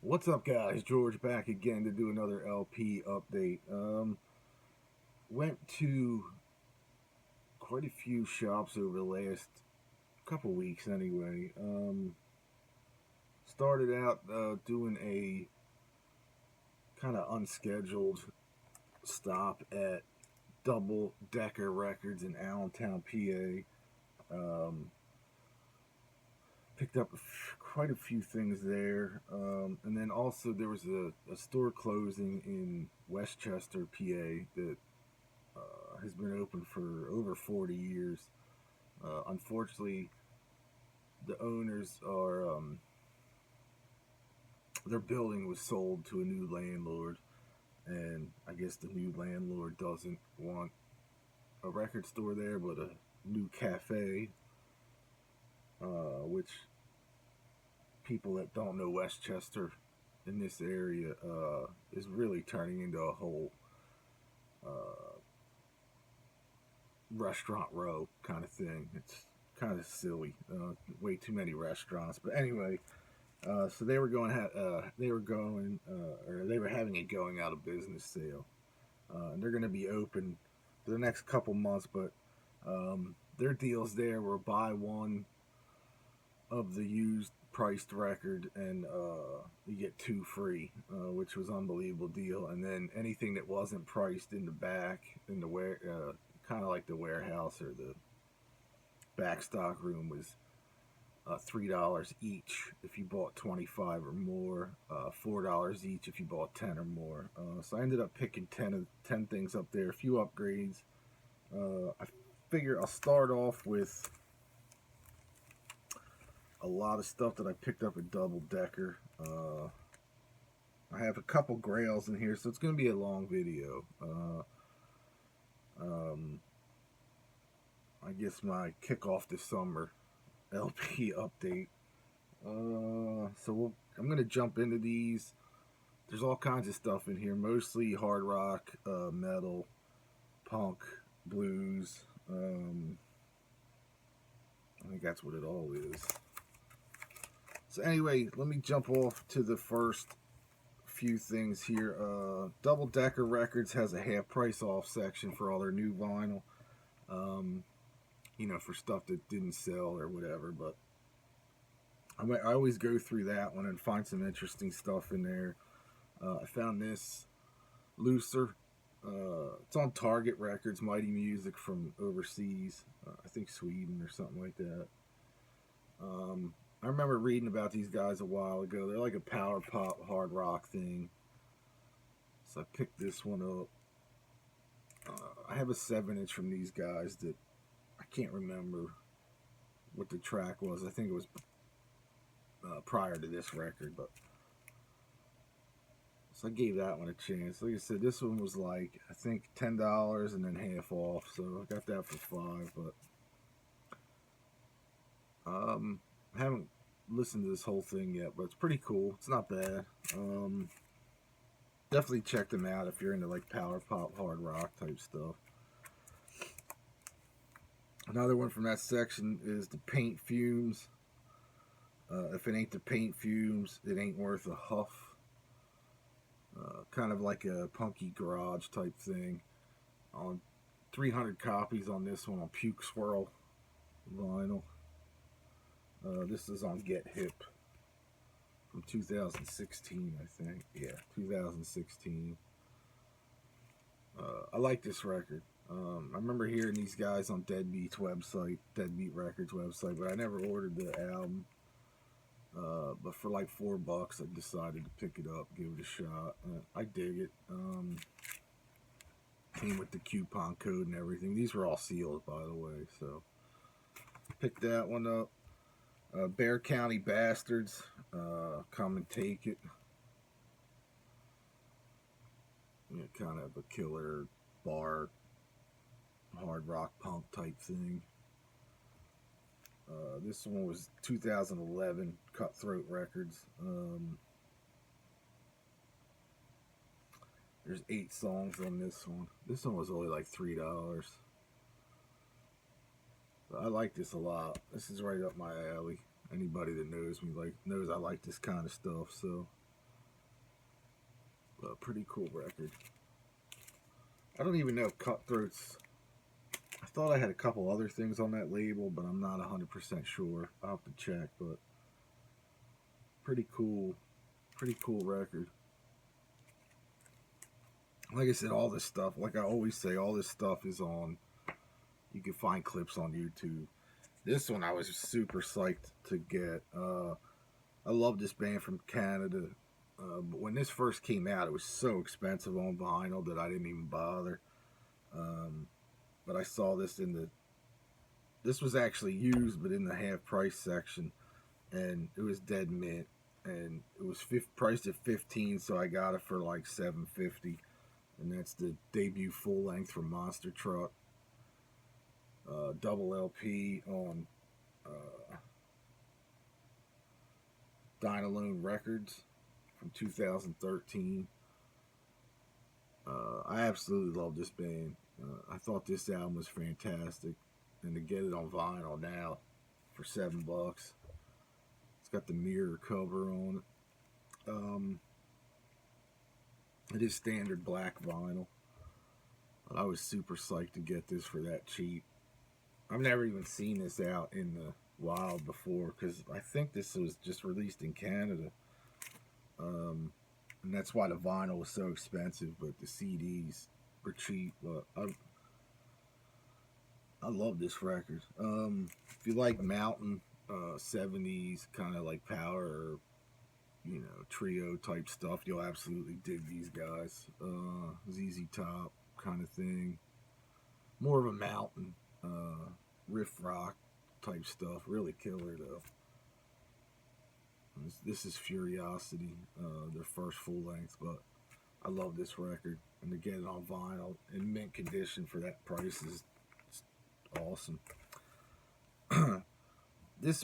What's up, guys? George back again to do another LP update. Went to quite a few shops over the last couple weeks anyway. Started out doing a kind of unscheduled stop at Double Decker Records in Allentown, PA. Picked up quite a few things there. And then also there was a store closing in Westchester, PA that has been open for over 40 years. Unfortunately, the owners are their building was sold to a new landlord, and I guess the new landlord doesn't want a record store there, but a new cafe, which people that don't know Westchester in this area is really turning into a whole restaurant row kind of thing. It's kind of silly. Way too many restaurants. But anyway, so they were going, or they were having a going out of business sale, and they're going to be open for the next couple months. But their deals there were buy one of the used priced record and you get two free, which was an unbelievable deal. And then anything that wasn't priced in the back in the kind of like the warehouse or the back stock room was $3 each if you bought 25 or more, $4 each if you bought 10 or more. So I ended up picking 10 things up there, a few upgrades. I figure I'll start off with a lot of stuff that I picked up at Double Decker. I have a couple grails in here, so it's going to be a long video. I guess my kickoff this summer LP update. I'm going to jump into these. There's all kinds of stuff in here, mostly hard rock, metal, punk, blues. I think that's what it all is. So anyway, let me jump off to the first few things here. Double Decker Records has a half price off section for all their new vinyl. For stuff that didn't sell or whatever. But I always go through that one and find some interesting stuff in there. I found this Looser. It's on Target Records, Mighty Music from overseas. I think Sweden or something like that. I remember reading about these guys a while ago. They're like a power pop hard rock thing. So I picked this one up. I have a 7-inch from these guys that I can't remember what the track was. I think it was prior to this record, but so I gave that one a chance. Like I said, this one was like I think $10 and then half off, so I got that for $5. But I haven't listened to this whole thing yet, but it's pretty cool. It's not bad. Definitely check them out if you're into like power pop, hard rock type stuff. Another one from that section is the Paint Fumes. If it ain't the Paint Fumes, it ain't worth a huff. Kind of like a punky garage type thing. On 300 copies on this one on Puke Swirl vinyl. This is on Get Hip from 2016, I think. Yeah, 2016. I like this record. I remember hearing these guys on Deadbeat Records website, but I never ordered the album. But for like $4, I decided to pick it up, give it a shot. I dig it. Came with the coupon code and everything. These were all sealed, by the way, so picked that one up. Bear County Bastards, Come and Take It. Kind of a killer bar, hard rock punk type thing. This one was 2011, Cutthroat Records. There's 8 songs on this one. This one was only like $3. But I like this a lot. This is right up my alley. Anybody that knows me knows I like this kind of stuff. So A pretty cool record. I don't even know if Cutthroat's. I thought I had a couple other things on that label, but I'm not 100% sure. I'll have to check, but pretty cool record. Like I said, all this stuff, like I always say, all this stuff is on. You can find clips on YouTube. This one I was super psyched to get. I love this band from Canada. But when this first came out, it was so expensive on vinyl that I didn't even bother. But I saw this this was actually used, but in the half price section, and it was dead mint, and it was priced at $15, so I got it for like $7.50, and that's the debut full length from Monster Truck, double LP on Dynalone Records from 2013. I absolutely love this band. I thought this album was fantastic, and to get it on vinyl now for $7, it's got the mirror cover on it. It is standard black vinyl. I was super psyched to get this for that cheap. I've never even seen this out in the wild before, because I think this was just released in Canada. And that's why the vinyl was so expensive, but the CDs were cheap. But I love this record. If you like mountain 70s kind of like power, or, you know, trio type stuff, you'll absolutely dig these guys. ZZ Top kind of thing. More of a mountain riff rock type stuff. Really killer though. This is Furiosity, their first full length, but I love this record, and to get it on vinyl in mint condition for that price is awesome. This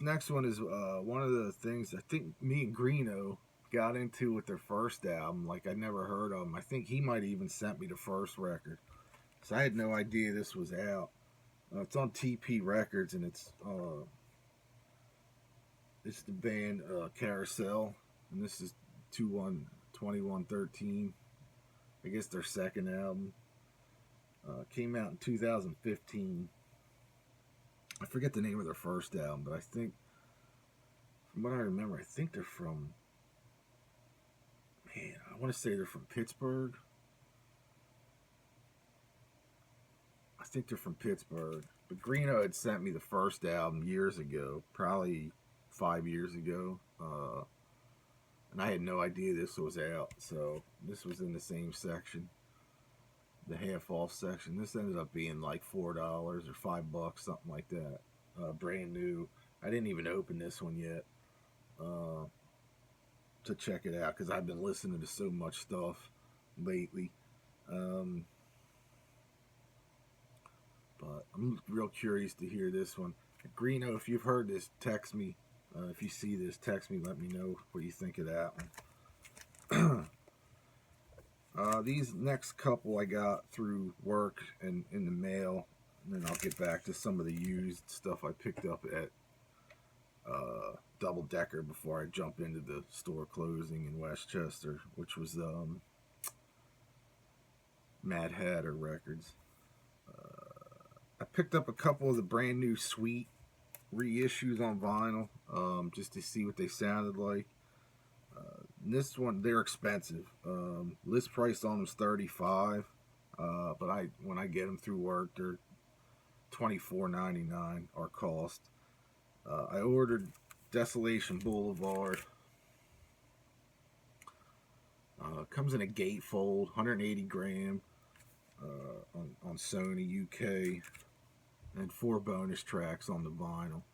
next one is one of the things I think me and Greeno got into with their first album. Like, I never heard of them. I think he might have even sent me the first record, so I had no idea this was out. It's on TP Records, and it's the band Carousel, and this is 2113. I guess their second album. Came out in 2015. I forget the name of their first album, but I think, from what I remember, I think they're from, I want to say they're from Pittsburgh. I think they're from Pittsburgh. But Greeno had sent me the first album years ago, probably 5 years ago, and I had no idea this was out. So this was in the same section, the half off section. This ended up being like $4 or $5, something like that. Brand new. I didn't even open this one yet to check it out, because I've been listening to so much stuff lately. But I'm real curious to hear this one. Greeno, if you've heard this, text me. If you see this, text me. Let me know what you think of that one. These next couple I got through work and in the mail. And then I'll get back to some of the used stuff I picked up at Double Decker before I jump into the store closing in Westchester, which was Mad Hatter Records. I picked up a couple of the brand new Sweet reissues on vinyl, just to see what they sounded like. This one, they're expensive. List price on them is $35, but when I get them through work, they're $24.99 our cost. I ordered Desolation Boulevard. Comes in a gatefold, 180 gram, on Sony UK, and 4 bonus tracks on the vinyl.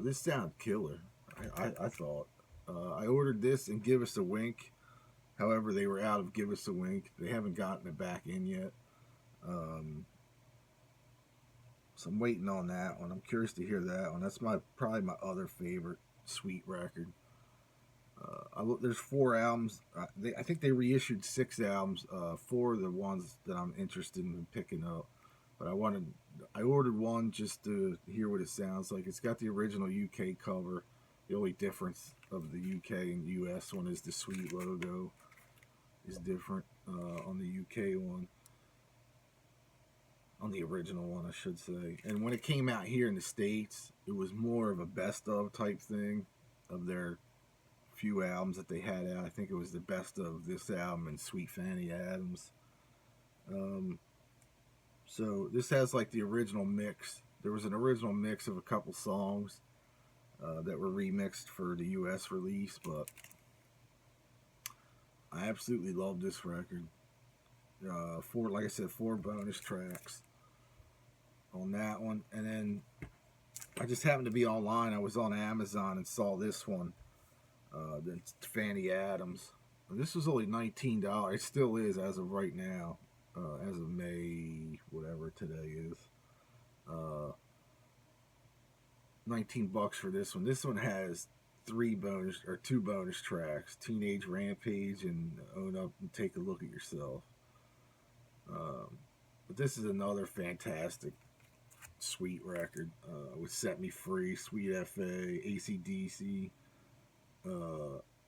This sounded killer. I thought. I ordered this and Give Us a Wink. However, they were out of Give Us a Wink. They haven't gotten it back in yet. So I'm waiting on that one. I'm curious to hear that one. That's probably my other favorite Sweet record. There's 4 albums. I think they reissued 6 albums. 4 of the ones that I'm interested in picking up. But I ordered one just to hear what it sounds like. It's got the original UK cover. The only difference of the UK and US one is the Sweet logo. is different on the UK one, on the original one, I should say. And when it came out here in the States, it was more of a best of type thing of their few albums that they had out. I think it was the best of this album and Sweet Fanny Adams. So this has like the original mix. There was an original mix of a couple songs that were remixed for the US release, but I absolutely love this record. Like I said, 4 bonus tracks on that one, and then I just happened to be online. I was on Amazon and saw this one, the Fanny Adams. This was only $19. It still is as of right now, as of May, whatever today is. $19 for this one. This one has 2 bonus tracks: Teenage Rampage and Own Up and Take a Look at Yourself. But this is another fantastic, sweet record with Set Me Free, Sweet FA, AC/DC,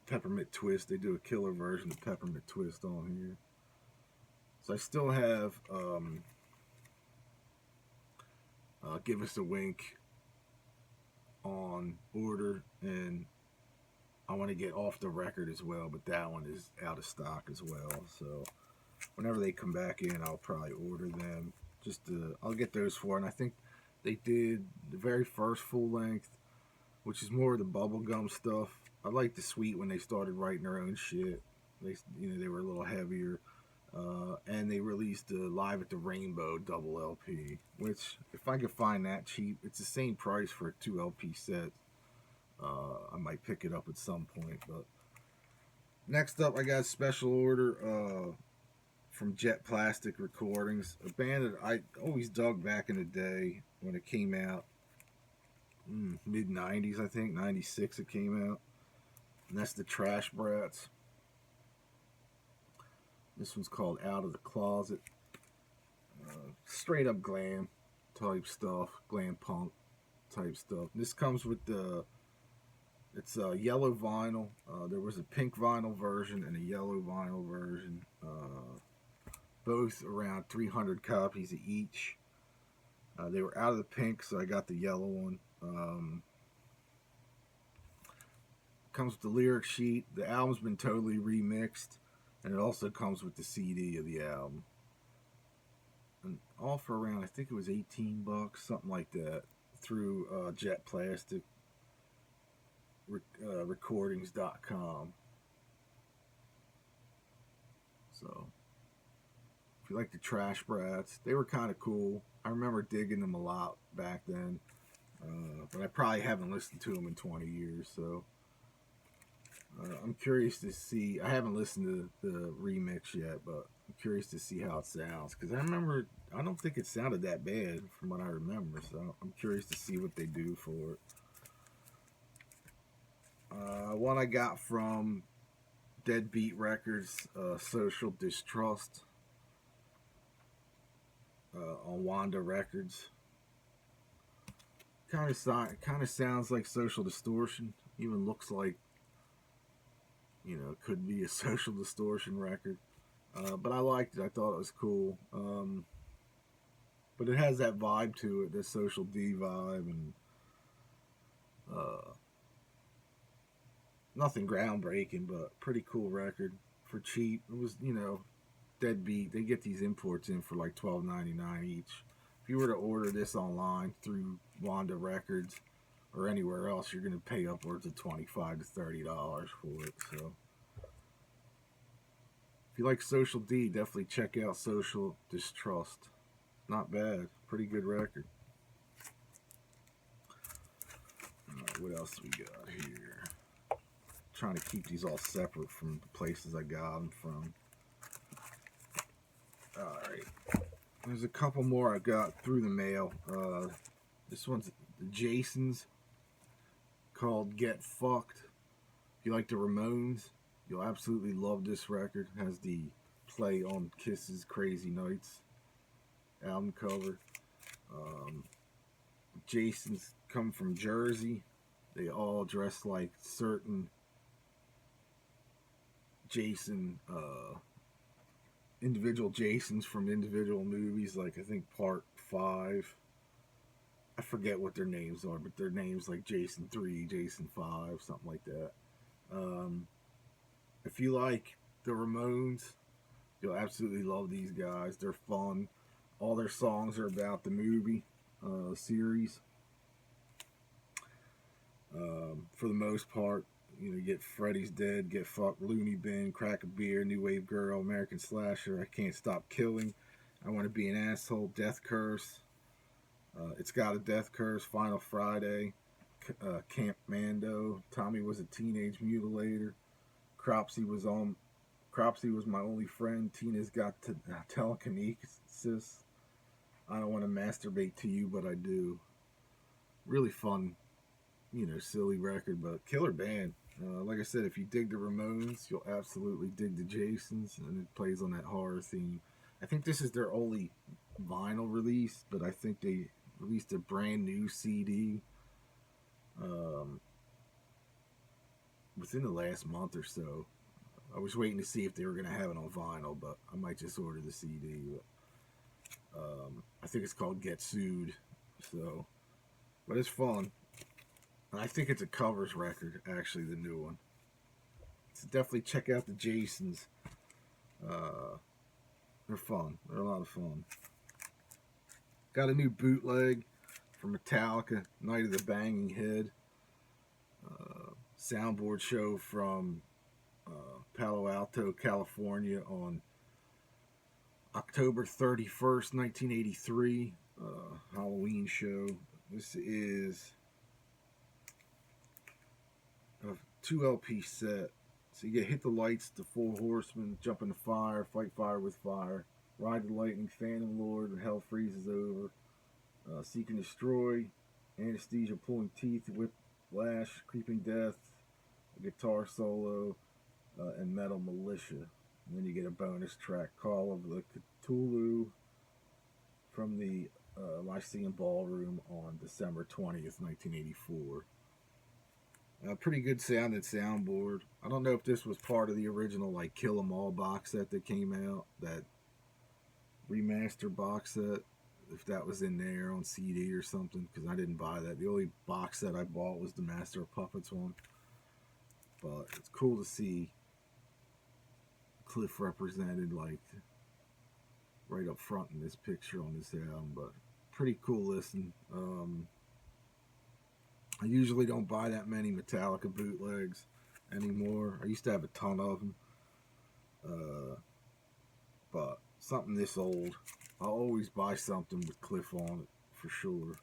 Peppermint Twist. They do a killer version of Peppermint Twist on here. So I still have Give Us a Wink on order, and I want to get Off the Record as well, but that one is out of stock as well. So whenever they come back in, I'll probably order them. I'll get those for, and I think they did the very first full length, which is more of the bubblegum stuff. I like the Sweet when they started writing their own shit. They were a little heavier. And they released a Live at the Rainbow double LP, which, if I could find that cheap, it's the same price for a 2 LP set. I might pick it up at some point. But next up, I got a special order from Jet Plastic Recordings, a band that I always dug back in the day when it came out. Mid-90s, I think. 96 it came out. And that's the Trash Brats. This one's called Out of the Closet. Straight up glam type stuff, glam punk type stuff. This comes with it's a yellow vinyl. There was a pink vinyl version and a yellow vinyl version. Both around 300 copies of each. They were out of the pink, so I got the yellow one. Comes with the lyric sheet. The album's been totally remixed. And it also comes with the CD of the album. And all for around, I think it was $18, something like that, through Jet Plastic Recordings.com. So, if you like the Trash Brats, they were kind of cool. I remember digging them a lot back then. But I probably haven't listened to them in 20 years, so I'm curious to see. I haven't listened to the remix yet, but I'm curious to see how it sounds, because I don't think it sounded that bad from what I remember, so I'm curious to see what they do for it. One I got from Deadbeat Records, Social Distrust, on Wanda Records. Kind of sounds like Social Distortion. Even looks like, it could be a Social Distortion record. But I liked it. I thought it was cool. But it has that vibe to it, the Social D vibe, and nothing groundbreaking, but pretty cool record for cheap. It was, Deadbeat. They get these imports in for like $12.99 each. If you were to order this online through Wanda Records or anywhere else, you're going to pay upwards of $25 to $30 for it. So if you like Social D, definitely check out Social Distrust. Not bad. Pretty good record. Alright, what else we got here? Trying to keep these all separate from the places I got them from. Alright. There's a couple more I got through the mail. This one's the Jasons, called Get Fucked. If you like the Ramones, you'll absolutely love this record. It has the play on Kiss's Crazy Nights album cover. Jasons come from Jersey. They all dress like certain Jason individual Jasons from individual movies, like I think part 5. I forget what their names are, but their names like Jason 3, Jason 5, something like that. Um, if you like the Ramones, you'll absolutely love these guys. They're fun. All their songs are about the movie series. For the most part, you know, you get Freddy's Dead, Get Fucked, Looney Bin, Crack a Beer, New Wave Girl, American Slasher, I Can't Stop Killing, I Want to Be an Asshole, Death Curse, It's Got a Death Curse, Final Friday, Camp Mando, Tommy Was a Teenage Mutilator, Cropsy was on. Cropsy was my only friend. Tina's got telekinesis. I don't want to masturbate to you, but I do. Really fun, you know, silly record, but killer band. Like I said, if you dig the Ramones, you'll absolutely dig the Jasons, and it plays on that horror theme. I think this is their only vinyl release, but I think they released a brand new CD um, within the last month or so. I was waiting to see if they were going to have it on vinyl, but I might just order the CD. But, I think it's called Get Sued. So, but it's fun. And I think it's a covers record, actually, the new one. So definitely check out the Jasons. They're fun. They're a lot of fun. Got a new bootleg from Metallica, Night of the Banging Head. Soundboard show from Palo Alto, California on October 31st, 1983. Halloween show. This is a 2 LP set. So you get Hit the Lights, The Four Horsemen, Jump in the Fire, Fight Fire with Fire, Ride the Lightning, Phantom Lord, When Hell Freezes Over, Seek and Destroy, Anesthesia, Pulling Teeth, Whiplash, Creeping Death, a guitar solo, and Metal Militia. And then you get a bonus track, Call of the Cthulhu, from the Lyceum Ballroom on December 20th, 1984. Pretty good sounding soundboard. I don't know if this was part of the original like Kill 'Em All box set that came out, that remaster box set, if that was in there on CD or something, because I didn't buy that. The only box set I bought was the Master of Puppets one. But it's cool to see Cliff represented like right up front in this picture on this album, but pretty cool listen. I usually don't buy that many Metallica bootlegs anymore. I used to have a ton of them. But something this old, I'll always buy something with Cliff on it for sure.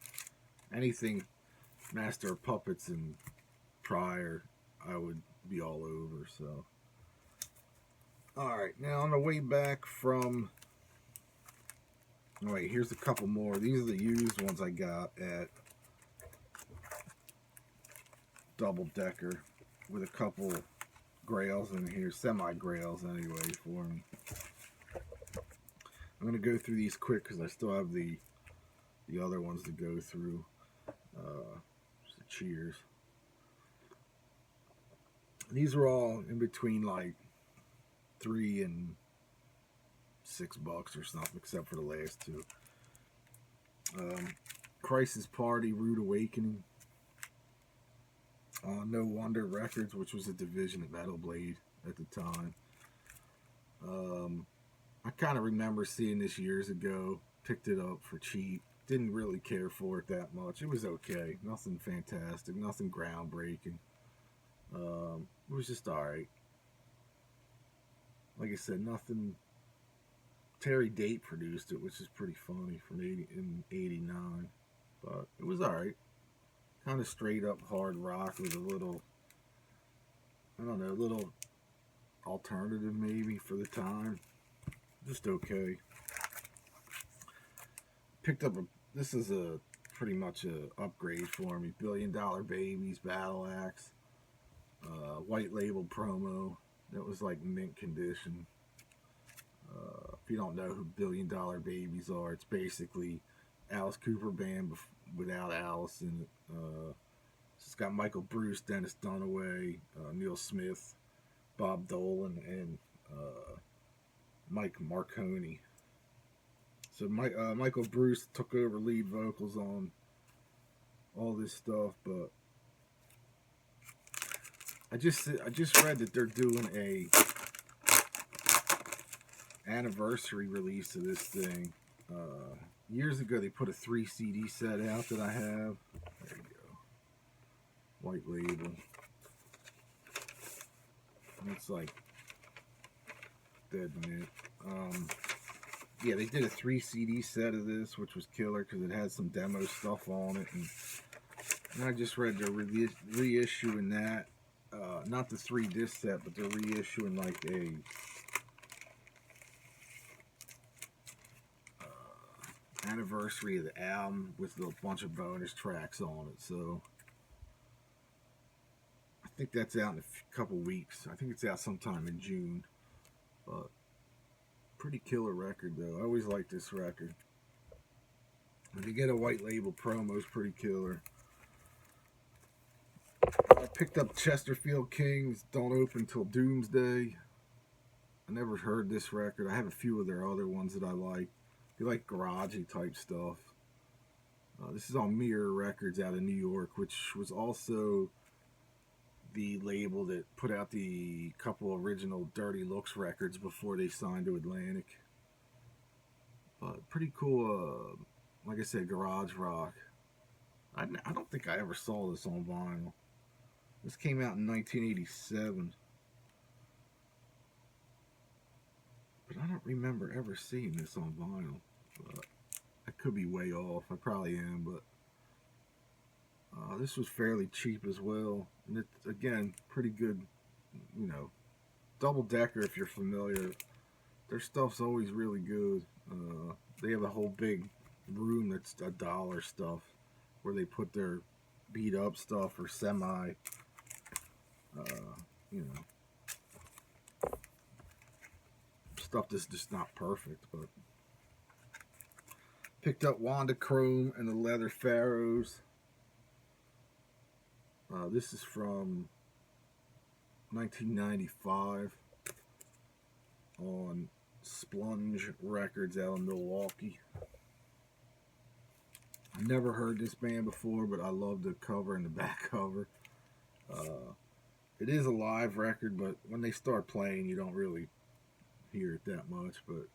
Anything Master of Puppets and prior, I would be all over. So, all right, now on the way back from. Oh wait, here's a couple more. These are the used ones I got at Double Decker with a couple grails in here, semi-grails anyway for me. I'm going to go through these quick because I still have the other ones to go through. So cheers. These were all in between like $3 and $6 or something, except for the last two. Crisis Party, Rude Awakening. No Wonder Records, which was a division of Metal Blade at the time. I kind of remember seeing this years ago. Picked it up for cheap. Didn't really care for it that much. It was okay. Nothing fantastic. Nothing groundbreaking. It was just alright. Like I said, nothing. Terry Date produced it, which is pretty funny, from in '89. But it was alright. Kind of straight up hard rock with a little, I don't know, a little alternative maybe for the time. Just okay. Picked up this is a pretty much a upgrade for me. $1 Billion Babies, Battle Axe, white label promo. That was like mint condition. If you don't know who $1 Billion Babies are, it's basically Alice Cooper band without Alice in it. It's got Michael Bruce, Dennis Dunaway, Neil Smith, Bob Dolan, and Mike Marconi. So Michael Bruce took over lead vocals on all this stuff, but I just read that they're doing a anniversary release of this thing. Years ago, they put a 3 CD set out that I have. There you go, white label. It's like dead mint. Yeah, they did a 3 CD set of this, which was killer because it had some demo stuff on it, and I just read they're reissuing that. Not the 3 disc set, but they're reissuing like a anniversary of the album with a bunch of bonus tracks on it. So I think that's out in a couple weeks. I think it's out sometime in June. But pretty killer record though. I always like this record. If you get a white label promo, it's pretty killer. I picked up Chesterfield Kings Don't Open Till Doomsday. I never heard this record. I have a few of their other ones that I like. If you like garagey type stuff. This is on Mirror Records out of New York, which was also the label that put out the couple original Dirty Looks records before they signed to Atlantic. Pretty cool, like I said, garage rock. I don't think I ever saw this on vinyl. This came out in 1987. But I don't remember ever seeing this on vinyl. I could be way off. I probably am, but this was fairly cheap as well. And it's, again, pretty good, you know, Double Decker if you're familiar. Their stuff's always really good. They have a whole big room that's $1 stuff where they put their beat up stuff or semi, you know, stuff that's just not perfect. But picked up Wanda Chrome and the Leather Pharaohs. This is from 1995 on Splunge Records out in Milwaukee. I never heard this band before, but I love the cover and the back cover. It is a live record, but when they start playing, you don't really hear it that much. But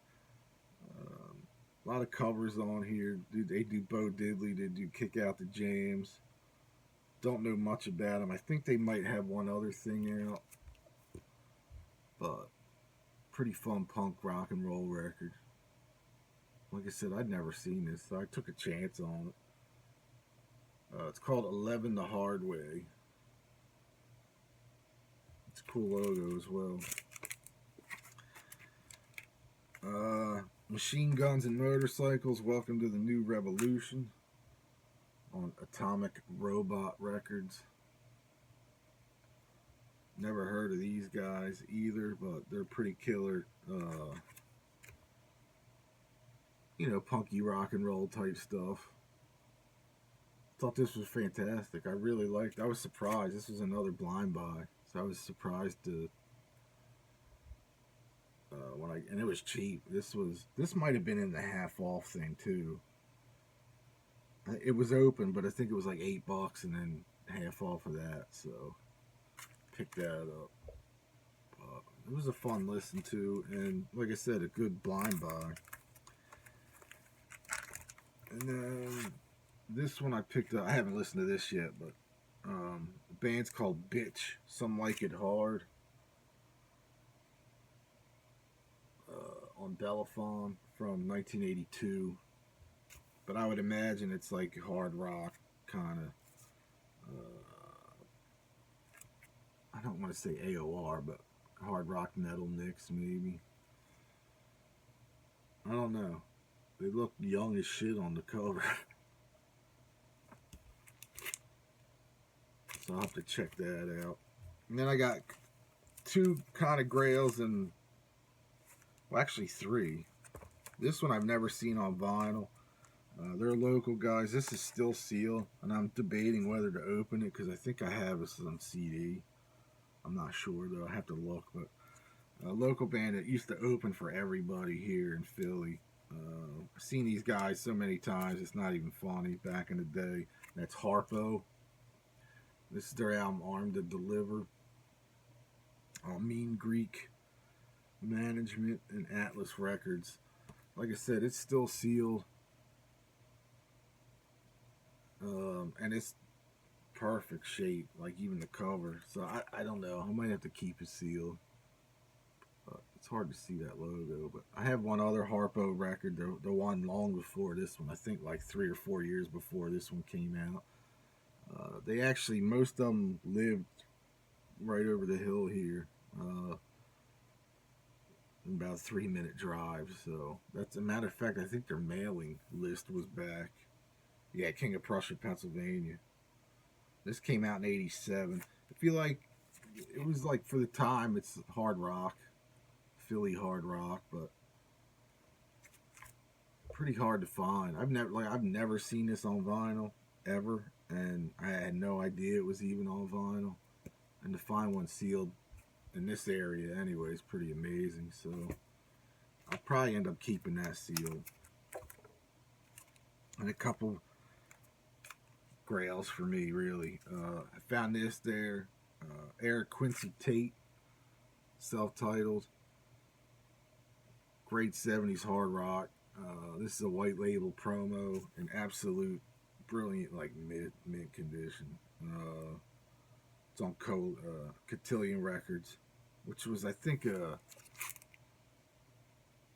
a lot of covers on here. They do Bo Diddley. They do Kick Out the Jams. Don't know much about them. I think they might have one other thing out. But pretty fun punk rock and roll record. Like I said, I'd never seen this, so I took a chance on it. It's called 11 the Hard Way. It's a cool logo as well. Machine Guns and Motorcycles, Welcome to the New Revolution on Atomic Robot Records. Never heard of these guys either, but they're pretty killer. You know, punky rock and roll type stuff. Thought this was fantastic. I really liked it. I was surprised. This was another blind buy. So I was surprised to and it was cheap. This might have been in the half off thing too. It was open, but I think it was like $8 and then half off of that. So picked that up. It was a fun listen to, and like I said, a good blind buy. And then this one I picked up. I haven't listened to this yet, but the band's called Bitch. Some Like It Hard. On Bellaphon from 1982. But I would imagine it's like hard rock kind of. I don't want to say AOR, but hard rock metal mix maybe. I don't know. They look young as shit on the cover. So I'll have to check that out. And then I got 2 kind of grails and, well, actually 3. This one I've never seen on vinyl. They're local guys. This is still sealed, and I'm debating whether to open it because I think I have this on CD. I'm not sure though. I have to look, but A local band that used to open for everybody here in Philly. I've seen these guys so many times, it's not even funny. Back in the day, that's Harpo. This is their album Armed to Deliver. Mean Greek Management and Atlas Records. Like I said, it's still sealed. And it's perfect shape, like even the cover. So I don't know. I might have to keep it sealed. It's hard to see that logo, but I have one other Harpo record, the one long before this one. I think like 3 or 4 years before this one came out. They actually, most of them lived right over the hill here, about a 3-minute drive. So that's a matter of fact. I think their mailing list was back. Yeah, King of Prussia, Pennsylvania. This came out in '87. I feel like it was like, for the time, it's hard rock, Philly hard rock, but pretty hard to find. I've never seen this on vinyl ever, and I had no idea it was even on vinyl. And to find one sealed in this area anyway is pretty amazing. So I'll probably end up keeping that sealed. And a couple grails for me, really. I found this there. Eric Quincy Tate, self-titled. Great 70s hard rock. This is a white label promo, an absolute brilliant, like mint condition. It's on Cotillion Records, which was, I think, a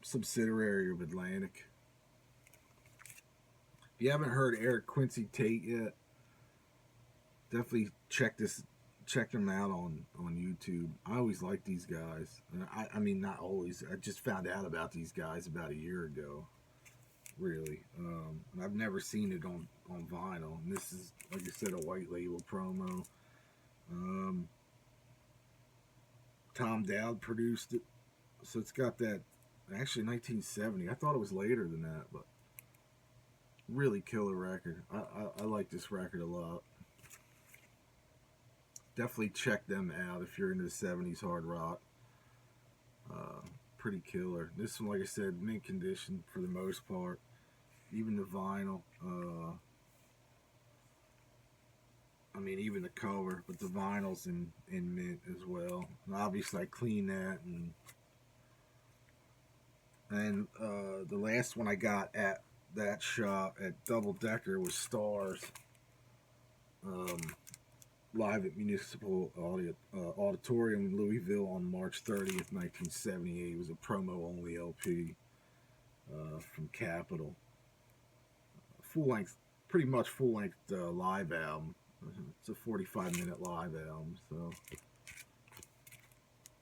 subsidiary of Atlantic. If you haven't heard Eric Quincy Tate yet, definitely check them out on YouTube. I always like these guys. I mean, not always. I just found out about these guys about a year ago, really. And I've never seen it on vinyl. And this is, like I said, a white label promo. Tom Dowd produced it. So it's got that, actually 1970. I thought it was later than that, but really killer record. I like this record a lot. Definitely check them out if you're into the 70s hard rock. Pretty killer. This one, like I said, mint condition for the most part. Even the vinyl. I mean, even the cover, but the vinyl's in mint as well. And obviously, I clean that. And the last one I got at that shop at Double Decker was Stars. Live at Municipal Auditorium in Louisville on March 30th, 1978. It was a promo-only LP from Capitol. Full-length, pretty much full-length live album. It's a 45-minute live album. So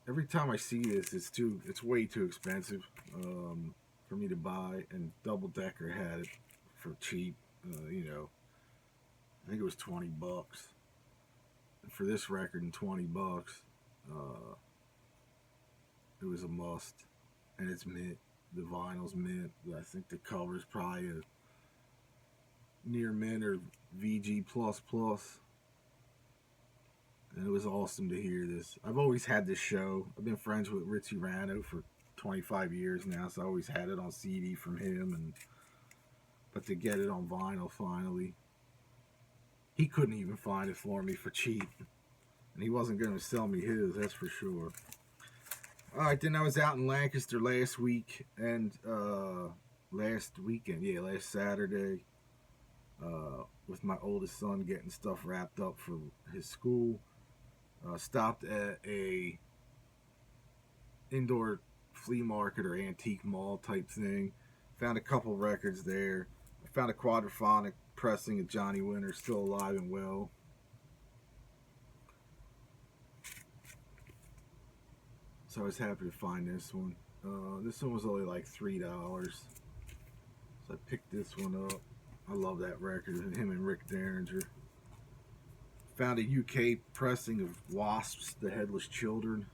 every time I see this, it's way too expensive for me to buy. And Double Decker had it for cheap. I think it was $20. For this record, and $20, it was a must. And it's mint. The vinyl's mint. I think the cover's probably a near mint or VG++. And it was awesome to hear this. I've always had this show. I've been friends with Ritchie Rano for 25 years now, so I always had it on CD from him. But to get it on vinyl finally, he couldn't even find it for me for cheap. And he wasn't going to sell me his, that's for sure. Alright, then I was out in Lancaster last week and last Saturday, with my oldest son getting stuff wrapped up for his school. Stopped at a indoor flea market or antique mall type thing. Found a couple records there. I found a quadraphonic pressing of Johnny Winter, still alive and well. So I was happy to find this one. This one was only like $3. So I picked this one up. I love that record, him and Rick Derringer. Found a UK pressing of Wasps, The Headless Children,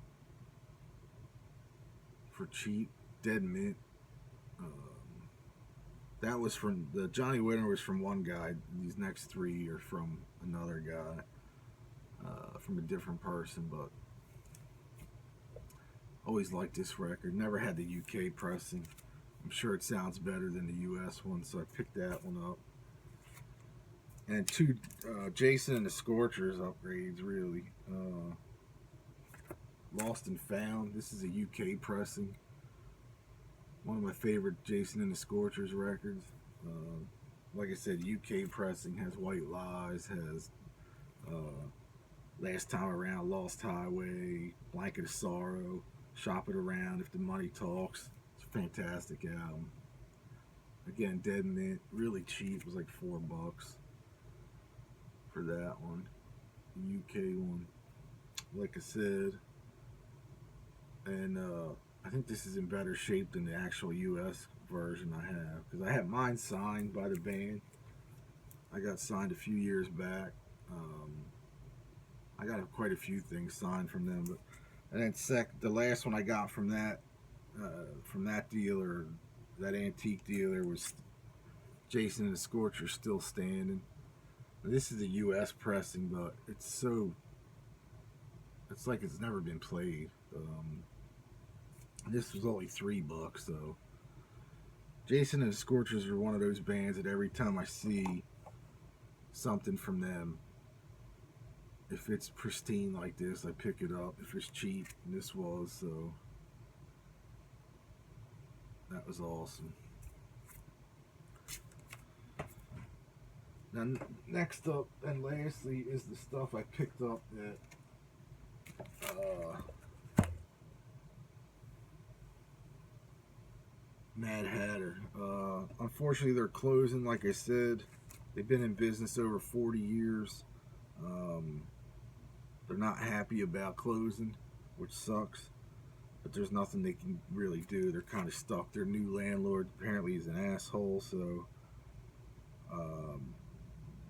for cheap, dead mint. That was from, the Johnny Winter was from one guy. These next three are from another guy, from a different person, but Always liked this record. Never had the UK pressing. I'm sure it sounds better than the US one, so I picked that one up. And two Jason and the Scorchers upgrades, really. Lost and Found. This is a UK pressing. One of my favorite Jason and the Scorchers records. Like I said, UK pressing has White Lies, has Last Time Around, Lost Highway, Blanket of Sorrow, Shop It Around, If the Money Talks. It's a fantastic album. Again, Dead Mint, really cheap. It was like $4 for that one. The UK one, like I said. And I think this is in better shape than the actual US version I have, because I have mine signed by the band. I got signed a few years back. I got quite a few things signed from them, but and then the last one I got from that dealer, that antique dealer, was Jason and the Scorcher Still Standing. This is a US pressing, but it's like it's never been played. This was only $3, so Jason and the Scorchers are one of those bands that every time I see something from them, if it's pristine like this, I pick it up. If it's cheap, and this was, so that was awesome. Now, next up and lastly is the stuff I picked up at Mad Hatter. Unfortunately, they're closing. Like I said, they've been in business over 40 years. They're not happy about closing, which sucks, but there's nothing they can really do. They're kind of stuck. Their new landlord apparently is an asshole, so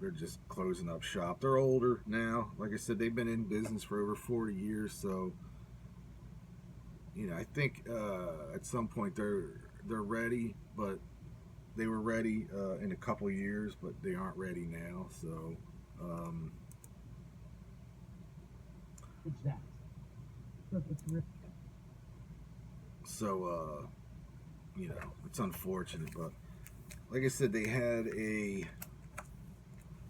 they're just closing up shop. They're older now. Like I said, they've been in business for over 40 years, so I think at some point they're ready, but they were ready in a couple years, but they aren't ready now, so Exactly. So it's unfortunate, but like I said, they had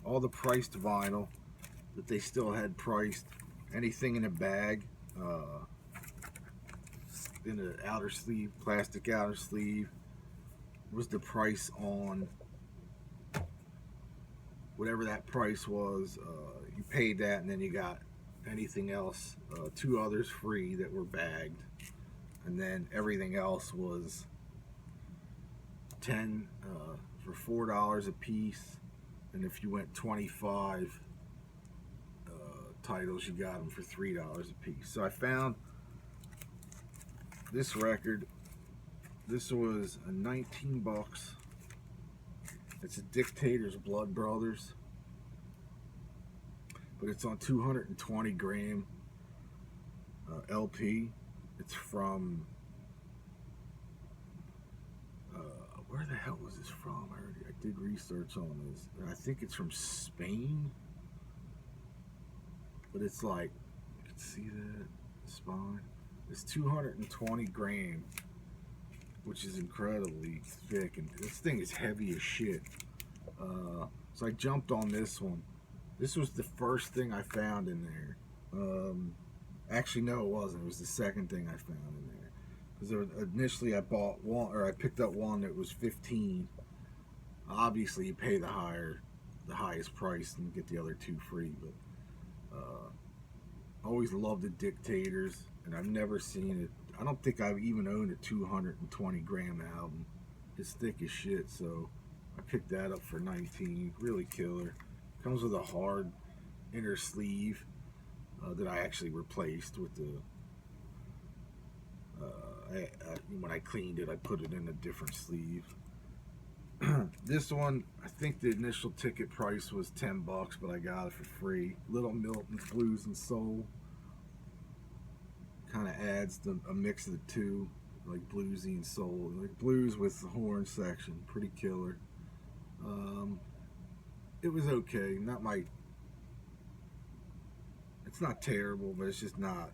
all the priced vinyl that they still had priced. Anything in a bag, in an outer sleeve, plastic outer sleeve, was the price on whatever that price was. You paid that, and then you got anything else, 2 others free that were bagged, and then everything else was 10 for $4 a piece, and if you went 25 titles, you got them for $3 a piece. So I found this record. This was $19. It's a Dictator's Blood Brothers, but it's on 220 gram LP. It's from where the hell was this from? I did research on this. I think it's from Spain, but it's like, you can see that spine. It's 220 gram, which is incredibly thick, and this thing is heavy as shit. So I jumped on this one. This was the first thing I found in there. Actually, no, it wasn't. It was the second thing I found in there. Because initially I bought one, or I picked up one that was 15. Obviously, you pay the highest price and get the other 2 free. But always loved the Dictators, and I've never seen it. I don't think I've even owned a 220 gram album. It's thick as shit, so I picked that up for 19. Really killer. Comes with a hard inner sleeve that I actually replaced with the. When I cleaned it, I put it in a different sleeve. This one, I think the initial ticket price was $10, but I got it for free. Little Milton's Blues and Soul. Kind of adds a mix of the two, like bluesy and soul, like blues with the horn section. Pretty killer. It was okay. It's not terrible, but it's just not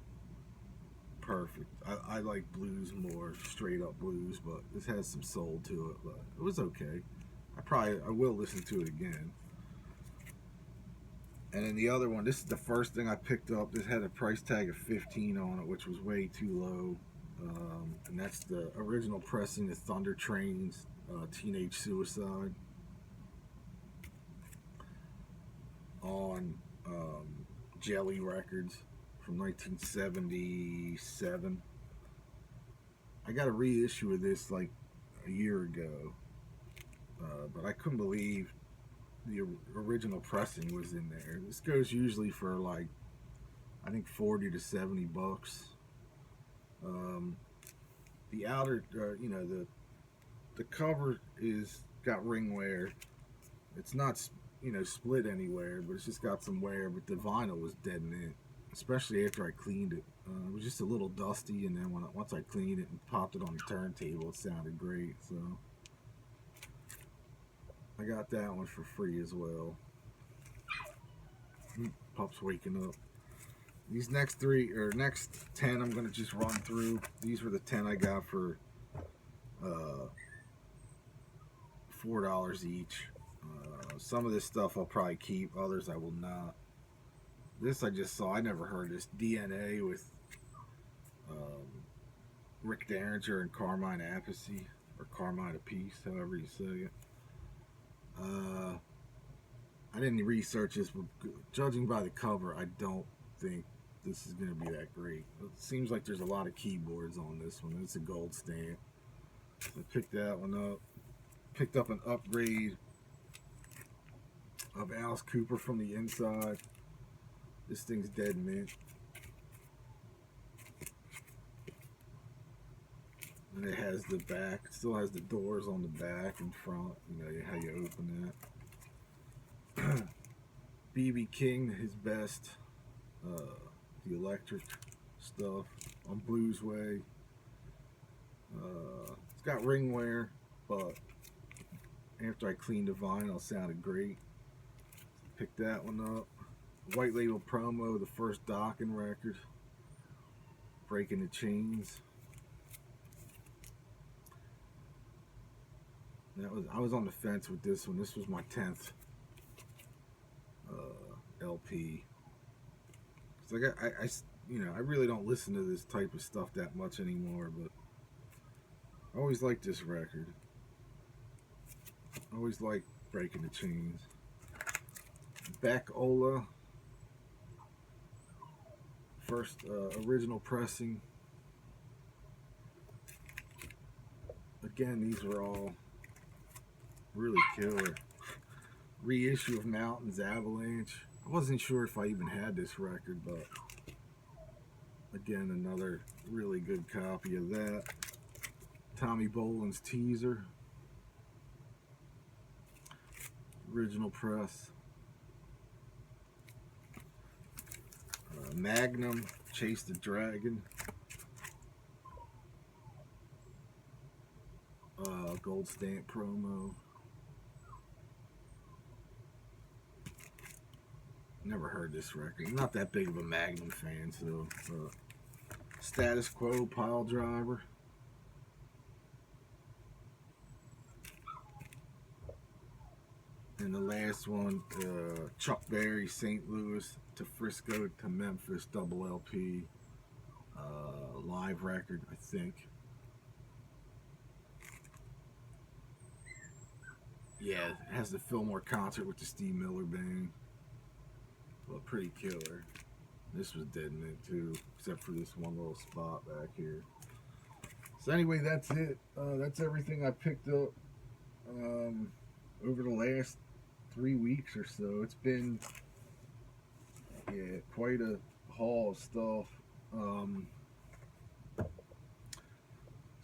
perfect. I like blues more, straight up blues, but this has some soul to it. But it was okay. I will listen to it again. And then the other one, this is the first thing I picked up. This had a price tag of 15 on it, which was way too low. And that's the original pressing of Thunder Train's Teenage Suicide on Jelly Records from 1977. I got a reissue of this like a year ago, but I couldn't believe the original pressing was in there. This goes usually for like, I think 40 to 70 bucks. The outer, the cover is got ring wear. It's not, split anywhere, but it's just got some wear. But the vinyl was dead mint, especially after I cleaned it. It was just a little dusty, and then once I cleaned it and popped it on the turntable, it sounded great. So I got that one for free as well. Pup's waking up. These next 10 I'm going to just run through. These were the 10 I got for $4 each. Some of this stuff I'll probably keep, others I will not. This I just saw. I never heard this. DNA with Rick Derringer and Carmine Appice, or Carmine Appice, however you say it. I didn't research this, but judging by the cover, I don't think this is going to be that great. It seems like there's a lot of keyboards on this one. It's a gold stamp. So I picked that one up. Picked up an upgrade of Alice Cooper from the inside. This thing's dead mint. And it has the back. It still has the doors on the back and front. You know how you open that. B.B. King, his best. The electric stuff on Blues Way. It's got ring wear, but after I cleaned the vinyl, it sounded great. Picked that one up. White Label Promo, the first Dokken record. Breaking the Chains. I was on the fence with this one. This was my 10th LP. It's like I really don't listen to this type of stuff that much anymore, but I always liked this record. I always liked Breaking the Chains. Beck Ola, first original pressing. Again, these were all really killer. Reissue of Mountains Avalanche. I wasn't sure if I even had this record, but again, another really good copy of that. Tommy Bolin's Teaser. Original press. Magnum, Chase the Dragon. Gold stamp promo. Never heard this record. I'm not that big of a Magnum fan, so. Status Quo, Pile Driver. And the last one, Chuck Berry, St. Louis to Frisco to Memphis, double LP, live record, I think. Yeah, it has the Fillmore concert with the Steve Miller Band. Well, pretty killer. This was dead mint too, except for this one little spot back here. So anyway, that's it. That's everything I picked up over the last 3 weeks or so. It's been quite a haul of stuff.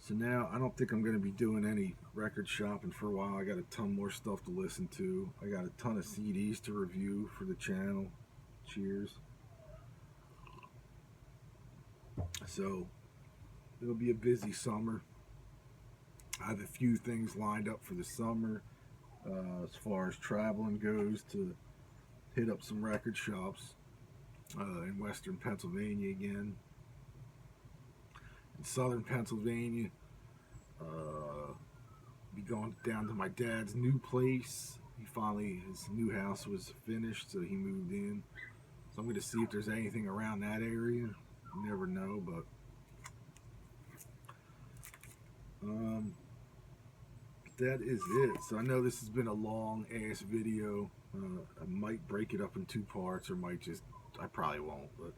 So now I don't think I'm going to be doing any record shopping for a while. I got a ton more stuff to listen to. I got a ton of CDs to review for the channel. Cheers. So it'll be a busy summer. I have a few things lined up for the summer as far as traveling goes, to hit up some record shops in Western Pennsylvania again. in southern Pennsylvania. Be going down to my dad's new place. His new house was finished, so he moved in. So I'm going to see if there's anything around that area. You never know, but um, that is it. So I know this has been a long ass video. I might break it up in 2 parts, or I probably won't. But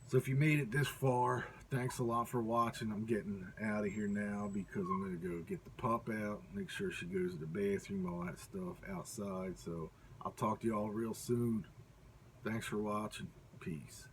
so if you made it this far, thanks a lot for watching. I'm getting out of here now because I'm going to go get the pup out, make sure she goes to the bathroom, all that stuff outside. So I'll talk to y'all real soon. Thanks for watching. Peace.